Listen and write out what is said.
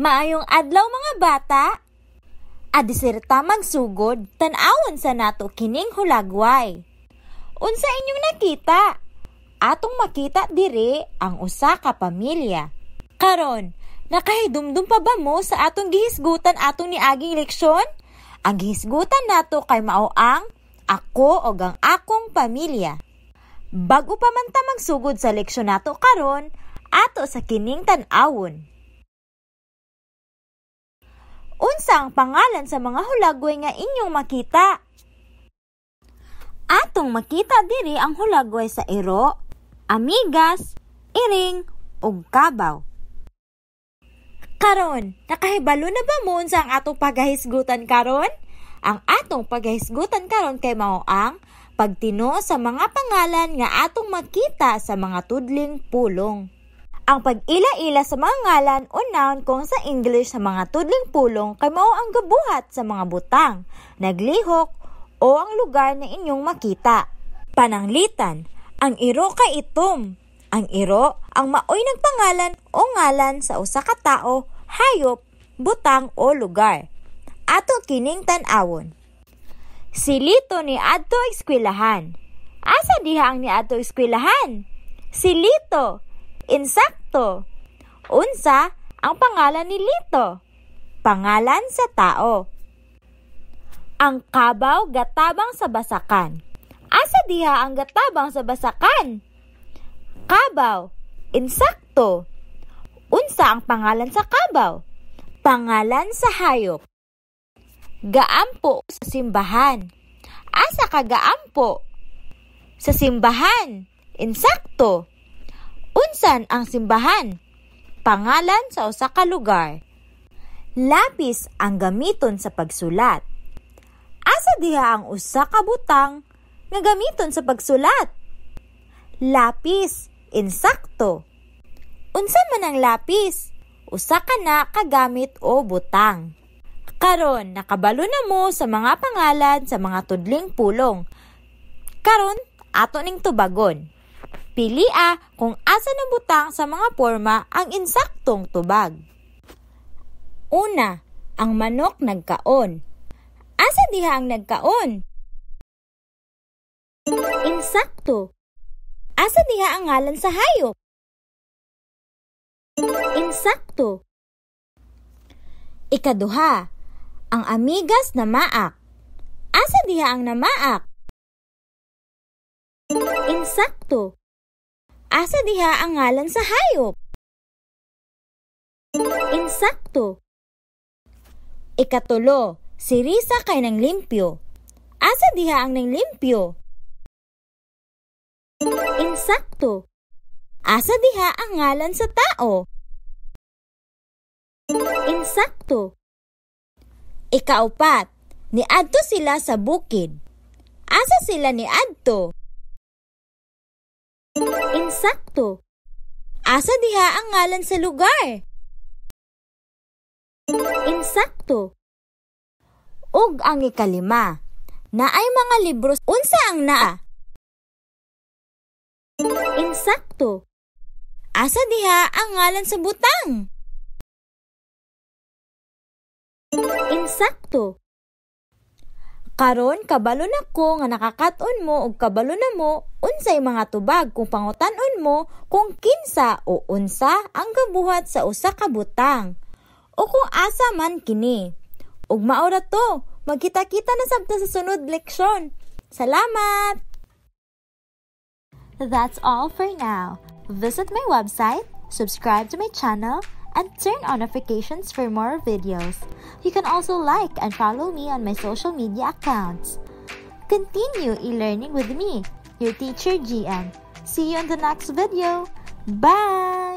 Maayong adlaw mga bata. Adisirta magsugod, tan-awon sa nato kining hulagway. Unsa inyong nakita? Atong makita diri ang usa ka pamilya. Karon, nakahidumdum pa ba mo sa atong gihisgutan atong niaging leksyon? Ang gihisgutan nato kay mao ang ako o ang akong pamilya. Bago pa man ta magsugod sa leksyon nato karon, ato sa kining tan-awon. Unsa ang pangalan sa mga hulagway nga inyong makita? Atong makita diri ang hulagway sa iro, amigas, iring, ug kabaw. Karon, nakahibalo na ba mo sa ang atong paghahisgutan karon? Ang atong paghahisgutan karon kay mao ang pagtino sa mga pangalan nga atong makita sa mga tudling pulong. Ang pag-ila-ila sa mga ngalan o noun kung sa English sa mga tudling pulong kay mao ang gabuhat sa mga butang, naglihok o ang lugar na inyong makita. Pananglitan, ang iro kay itom. Ang iro ang maoy nagpangalan o ngalan sa usa ka tao, hayop, butang o lugar. Ato kining tan-awon. Si Lito ni adto eskwelahan. Asa diha ang ni adto eskwelahan? Si Lito. Insakto. Unsa ang pangalan ni Lito? Pangalan sa tao. Ang kabaw gatabang sa basakan. Asa diha ang gatabang sa basakan? Kabaw. Insakto. Unsa ang pangalan sa kabaw? Pangalan sa hayop. Gaampo sa simbahan. Asa ka gaampo? Sa simbahan. Insakto. Unsan ang simbahan? Pangalan sa usa ka lugar. Lapis ang gamiton sa pagsulat. Asa diha ang usa ka butang nga gamiton sa pagsulat? Lapis, insakto. Unsa man ang lapis? Usa ka na kagamit o butang. Karon, nakabalo na mo sa mga pangalan sa mga tudling pulong. Karon, ato ning tubagon. Pilia kung asa na butang sa mga porma ang insaktong tubag. Una, ang manok nagkaon. Asa diha ang nagkaon? Insakto. Asa diha ang ngalan sa hayop? Insakto. Ikaduha, ang amigas na maak. Asa diha ang namaak? Insakto. Asa diha ang ngalan sa hayop? Insakto. Ikatulo, si Risa kay nang limpyo. Asa diha ang nang limpyo? Insakto. Asa diha ang ngalan sa tao? Insakto. Ikaupat, niadto sila sa bukid. Asa sila niadto? Insakto. Asa diha ang ngalan sa lugar? Insakto. Ug ang ikalima, naay mga libro. Unsa ang naa? Insakto. Asa diha ang ngalan sa butang? Insakto. Karon kabalo na ko nga nakakaton mo og kabalo na mo unsay mga tubag kung pangutan-on mo kung kinsa o unsa ang gabuhat sa usa ka butang o kung asa man kini. Ug mao ra to, magkita-kita na sabta sa sunod leksyon. Salamat. That's all for now. Visit my website, subscribe to my channel, and turn on notifications for more videos. You can also like and follow me on my social media accounts. Continue e-learning with me, your teacher GM. See you in the next video. Bye!